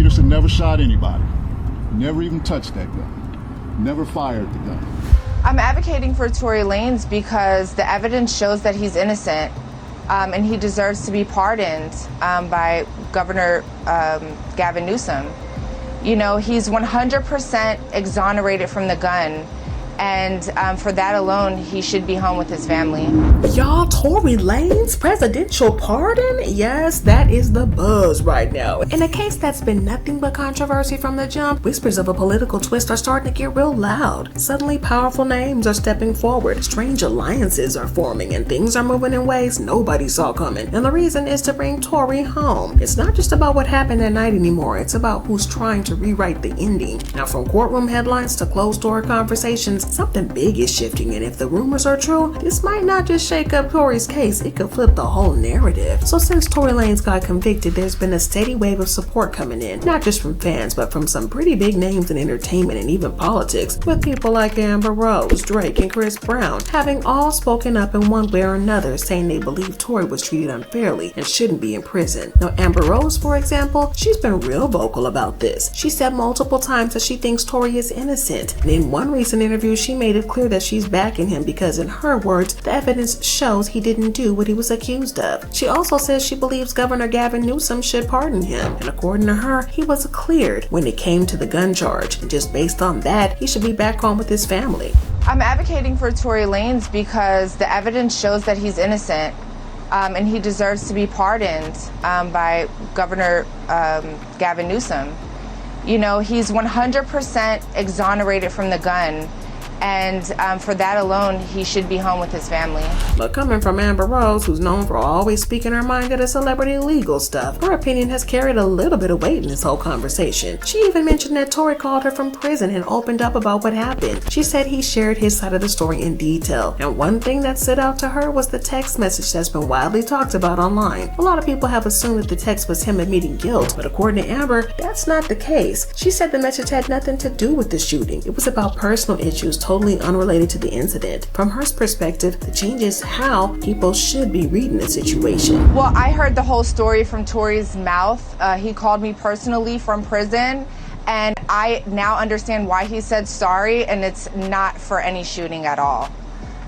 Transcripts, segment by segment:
Peterson never shot anybody. Never even touched that gun. Never fired the gun. I'm advocating for Tory Lanez because the evidence shows that he's innocent, and he deserves to be pardoned by Governor Gavin Newsom. You know, he's 100% exonerated from the gun, and for that alone, he should be home with his family. Y'all, Tory Lanez Presidential pardon? Yes, that is the buzz right now. In a case that's been nothing but controversy from the jump, whispers of a political twist are starting to get real loud. Suddenly, powerful names are stepping forward, strange alliances are forming, and things are moving in ways nobody saw coming. And the reason is to bring Tory home. It's not just about what happened that night anymore, it's about who's trying to rewrite the ending. Now, from courtroom headlines to closed-door conversations, something big is shifting, and if the rumors are true, this might not just shake up Tory's case, it could flip the whole narrative. So since Tory Lanez got convicted, there's been a steady wave of support coming in, not just from fans, but from some pretty big names in entertainment and even politics, with people like Amber Rose, Drake, and Chris Brown having all spoken up in one way or another, saying they believe Tory was treated unfairly and shouldn't be in prison. Now, Amber Rose, for example, she's been real vocal about this. She said multiple times that she thinks Tory is innocent, and in one recent interview, she made it clear that she's backing him because, in her words, the evidence shows he didn't do what he was accused of. She also says she believes Governor Gavin Newsom should pardon him, and according to her, he was cleared when it came to the gun charge, and just based on that, he should be back home with his family. I'm advocating for Tory Lanez because the evidence shows that he's innocent, and he deserves to be pardoned by Governor Gavin Newsom. You know, he's 100% exonerated from the gun, and for that alone, he should be home with his family. But coming from Amber Rose, who's known for always speaking her mind to the celebrity legal stuff, her opinion has carried a little bit of weight in this whole conversation. She even mentioned that Tory called her from prison and opened up about what happened. She said he shared his side of the story in detail, and one thing that stood out to her was the text message that's been widely talked about online. A lot of people have assumed that the text was him admitting guilt, but according to Amber, that's not the case. She said the message had nothing to do with the shooting. It was about personal issues totally unrelated to the incident. From her perspective, the change is how people should be reading the situation. Well, I heard the whole story from Tory's mouth. He called me personally from prison, and I now understand why he said sorry, and it's not for any shooting at all.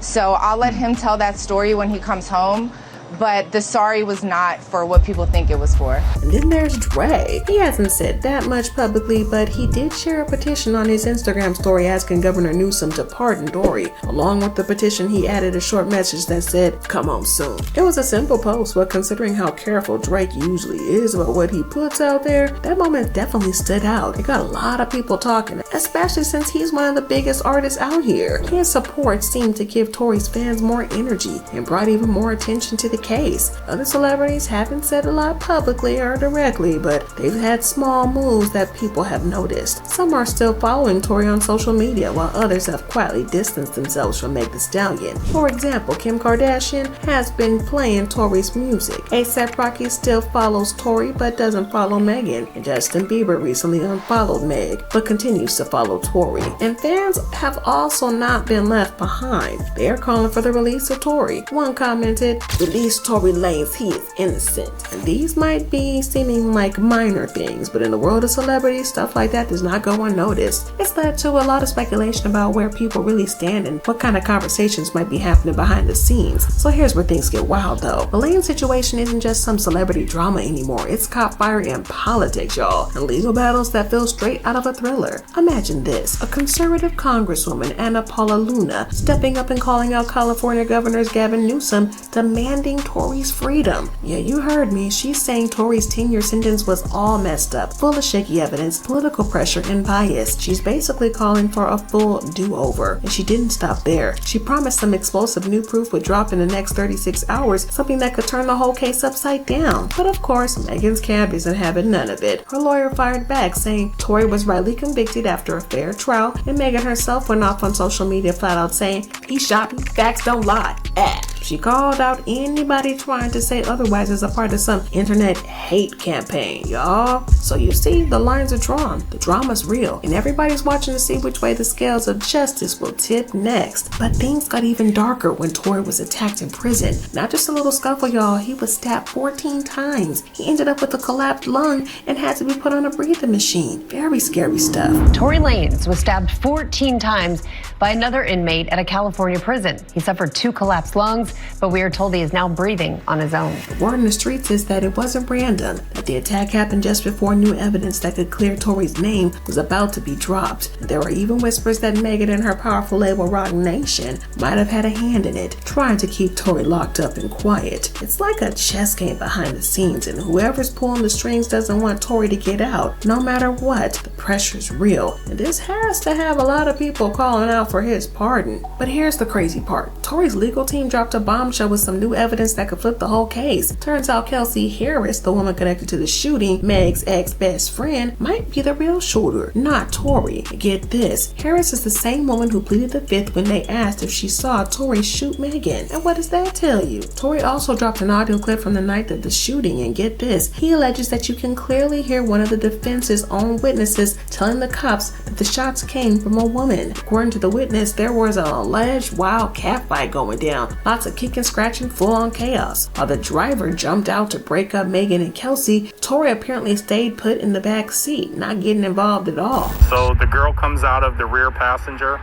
So I'll let him tell that story when he comes home. But the sorry was not for what people think it was for. And then there's Dre. He hasn't said that much publicly, but he did share a petition on his Instagram story asking Governor Newsom to pardon Tory. Along with the petition, he added a short message that said, "Come home soon." It was a simple post, but considering how careful Drake usually is about what he puts out there, that moment definitely stood out. It got a lot of people talking, especially since he's one of the biggest artists out here. His support seemed to give Tory's fans more energy and brought even more attention to the case. Other celebrities haven't said a lot publicly or directly, but they've had small moves that people have noticed. Some are still following Tory on social media, while others have quietly distanced themselves from Meg Thee Stallion. For example, Kim Kardashian has been playing Tory's music. A$AP Rocky still follows Tory but doesn't follow Megan, and Justin Bieber recently unfollowed Meg but continues to follow Tory. And fans have also not been left behind. They are calling for the release of Tory. One commented, "Release Tory Lanez, he is innocent." And these might be seeming like minor things, but in the world of celebrities, stuff like that does not go unnoticed. It's led to a lot of speculation about where people really stand and what kind of conversations might be happening behind the scenes. So here's where things get wild though. The Lanez situation isn't just some celebrity drama anymore. It's caught fire in politics, y'all, and legal battles that feel straight out of a thriller. Imagine this, a conservative congresswoman, Anna Paula Luna, stepping up and calling out California Governor Gavin Newsom, demanding Tory's freedom. Yeah, you heard me. She's saying Tory's 10-year sentence was all messed up, full of shaky evidence, political pressure, and bias. She's basically calling for a full do-over. And she didn't stop there. She promised some explosive new proof would drop in the next 36 hours, something that could turn the whole case upside down. But of course, Megan's camp isn't having none of it. Her lawyer fired back, saying Tory was rightly convicted after a fair trial, and Megan herself went off on social media flat out saying, "He shot me, facts don't lie, act." She called out anybody trying to say otherwise as a part of some internet hate campaign, y'all. So you see, the lines are drawn, the drama's real, and everybody's watching to see which way the scales of justice will tip next. But things got even darker when Tory was attacked in prison. Not just a little scuffle, y'all, he was stabbed 14 times. He ended up with a collapsed lung and had to be put on a breathing machine. Very scary stuff. Tory Lanez was stabbed 14 times by another inmate at a California prison. He suffered 2 collapsed lungs, but we are told he is now breathing on his own. The word in the streets is that it wasn't random, that the attack happened just before new evidence that could clear Tory's name was about to be dropped. There were even whispers that Megan and her powerful label Roc Nation might have had a hand in it, trying to keep Tory locked up and quiet. It's like a chess game behind the scenes, and whoever's pulling the strings doesn't want Tory to get out. No matter what, the pressure's real, and this has to have a lot of people calling out for his pardon. But here's the crazy part. Tory's legal team dropped a bombshell with some new evidence that could flip the whole case. Turns out Kelsey Harris, the woman connected to the shooting, Meg's ex-best friend, might be the real shooter, not Tory. Get this, Harris is the same woman who pleaded the fifth when they asked if she saw Tory shoot Megan. And what does that tell you? Tory also dropped an audio clip from the night of the shooting, and get this, he alleges that you can clearly hear one of the defense's own witnesses telling the cops that the shots came from a woman. According to the witness, there was an alleged wild catfight going down, lots of kicking, scratching, full-on chaos. While the driver jumped out to break up Megan and Kelsey, Tory apparently stayed put in the back seat, not getting involved at all. So the girl comes out of the rear passenger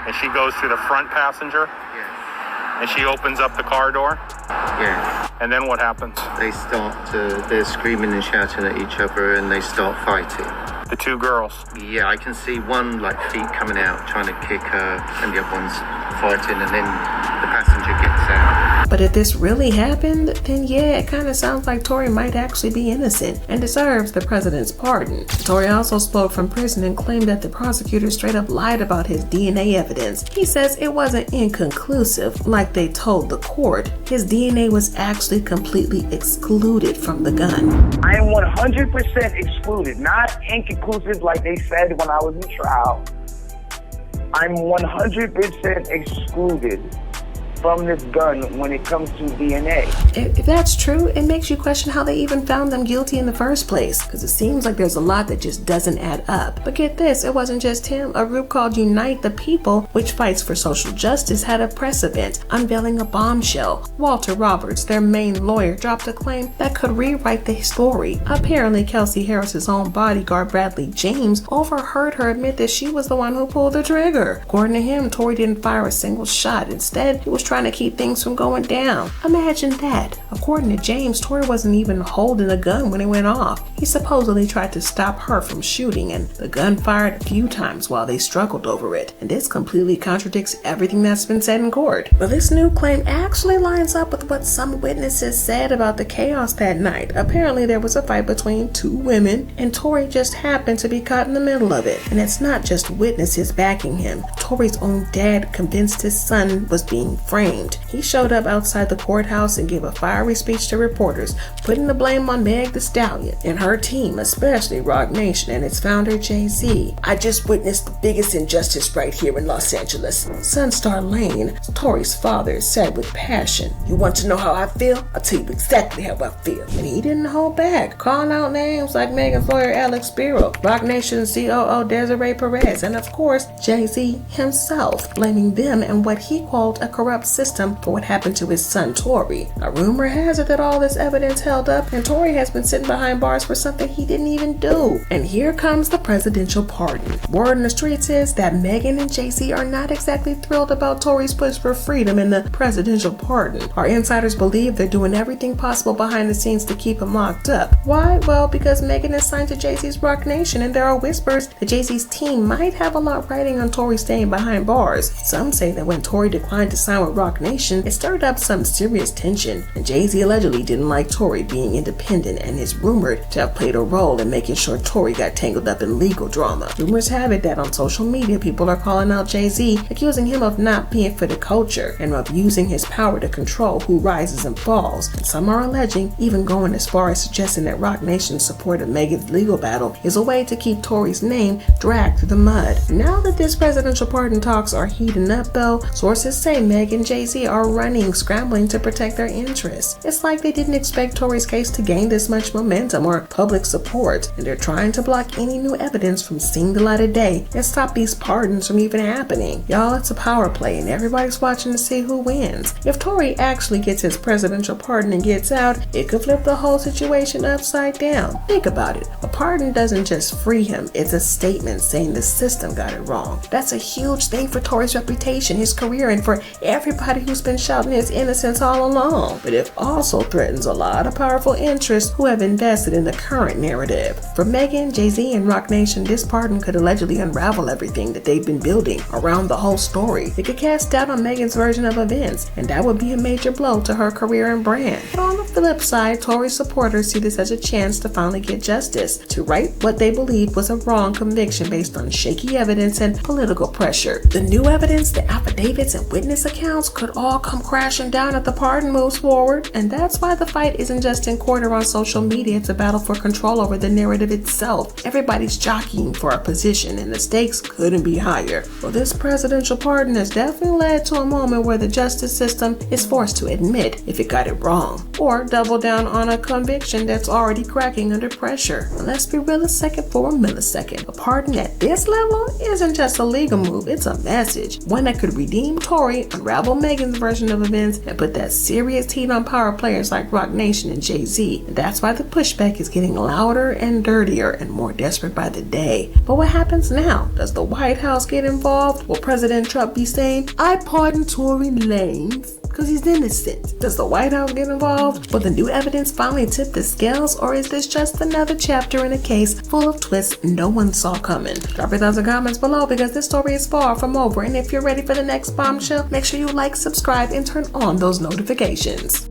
and she goes to the front passenger? Yes. And she opens up the car door? Yes. And then what happens? They're screaming and shouting at each other and they start fighting. The 2 girls? Yeah, I can see one feet coming out trying to kick her and the other one's fighting, and then the passenger gets out. But if this really happened, then yeah, it kind of sounds like Tory might actually be innocent and deserves the president's pardon. Tory also spoke from prison and claimed that the prosecutor straight up lied about his DNA evidence. He says it wasn't inconclusive like they told the court. His DNA was actually completely excluded from the gun. I am 100% excluded, not inconclusive like they said when I was in trial. I'm 100% excluded from this gun when it comes to DNA. If that's true, it makes you question how they even found them guilty in the first place, because it seems like there's a lot that just doesn't add up. But get this, it wasn't just him. A group called Unite the People, which fights for social justice, had a press event unveiling a bombshell. Walter Roberts, their main lawyer, dropped a claim that could rewrite the story. Apparently, Kelsey Harris's own bodyguard, Bradley James, overheard her admit that she was the one who pulled the trigger. According to him, Tory didn't fire a single shot. Instead, he was trying to keep things from going down. Imagine that. According to James, Tory wasn't even holding a gun when it went off. He supposedly tried to stop her from shooting, and the gun fired a few times while they struggled over it. And this completely contradicts everything that's been said in court. But this new claim actually lines up with what some witnesses said about the chaos that night. Apparently there was a fight between 2 women, and Tory just happened to be caught in the middle of it. And it's not just witnesses backing him. Tory's own dad convinced his son was being framed. He showed up outside the courthouse and gave a fiery speech to reporters, putting the blame on Meg Thee Stallion and her team, especially Roc Nation and its founder Jay-Z. I just witnessed the biggest injustice right here in Los Angeles. Sunstar Lane, Tory's father, said with passion. You want to know how I feel? I'll tell you exactly how I feel. And he didn't hold back, calling out names like Megan's lawyer Alex Spiro, Roc Nation's COO Desiree Perez, and of course Jay-Z himself, blaming them and what he called a corrupt system for what happened to his son Tory. A rumor has it that all this evidence held up and Tory has been sitting behind bars for something he didn't even do. And here comes the presidential pardon. Word in the streets is that Megan and Jay-Z are not exactly thrilled about Tory's push for freedom and the presidential pardon. Our insiders believe they're doing everything possible behind the scenes to keep him locked up. Why? Well, because Megan is signed to Jay-Z's Roc Nation and there are whispers that Jay-Z's team might have a lot riding on Tory staying behind bars. Some say that when Tory declined to sign with Roc Nation, it stirred up some serious tension, and Jay-Z allegedly didn't like Tory being independent and is rumored to have played a role in making sure Tory got tangled up in legal drama. Rumors have it that on social media people are calling out Jay-Z, accusing him of not being for the culture and of using his power to control who rises and falls. And some are alleging, even going as far as suggesting that Roc Nation's support of Megan's legal battle is a way to keep Tory's name dragged through the mud. Now that this presidential pardon talks are heating up though, sources say Megan, Jay-Z are running, scrambling to protect their interests. It's like they didn't expect Tory's case to gain this much momentum or public support, and they're trying to block any new evidence from seeing the light of day and stop these pardons from even happening. Y'all, it's a power play and everybody's watching to see who wins. If Tory actually gets his presidential pardon and gets out, it could flip the whole situation upside down. Think about it. A pardon doesn't just free him, it's a statement saying the system got it wrong. That's a huge thing for Tory's reputation, his career, and for everybody who's been shouting his innocence all along. But it also threatens a lot of powerful interests who have invested in the current narrative. For Meghan, Jay-Z, and Roc Nation, this pardon could allegedly unravel everything that they've been building around the whole story. It could cast doubt on Meghan's version of events, and that would be a major blow to her career and brand. But on the flip side, Tory supporters see this as a chance to finally get justice, to right what they believe was a wrong conviction based on shaky evidence and political pressure. The new evidence, the affidavits and witness accounts could all come crashing down if the pardon moves forward, and that's why the fight isn't just in court or on social media, it's a battle for control over the narrative itself. Everybody's jockeying for a position and the stakes couldn't be higher. Well, this presidential pardon has definitely led to a moment where the justice system is forced to admit if it got it wrong, or double down on a conviction that's already cracking under pressure. And let's be real a second for a millisecond. A pardon at this level isn't just a legal move, it's a message. One that could redeem Tory, unravel Meghan's version of events, and put that serious heat on power players like Roc Nation and Jay-Z. And that's why the pushback is getting louder and dirtier and more desperate by the day. But what happens now? Does the White House get involved? Will President Trump be saying, "I pardon Tory Lanez because he's innocent"? Does the White House get involved? Will the new evidence finally tip the scales, or is this just another chapter in a case full of twists no one saw coming? Drop your thoughts and comments below, because this story is far from over, and if you're ready for the next bombshell, make sure you like, subscribe, and turn on those notifications.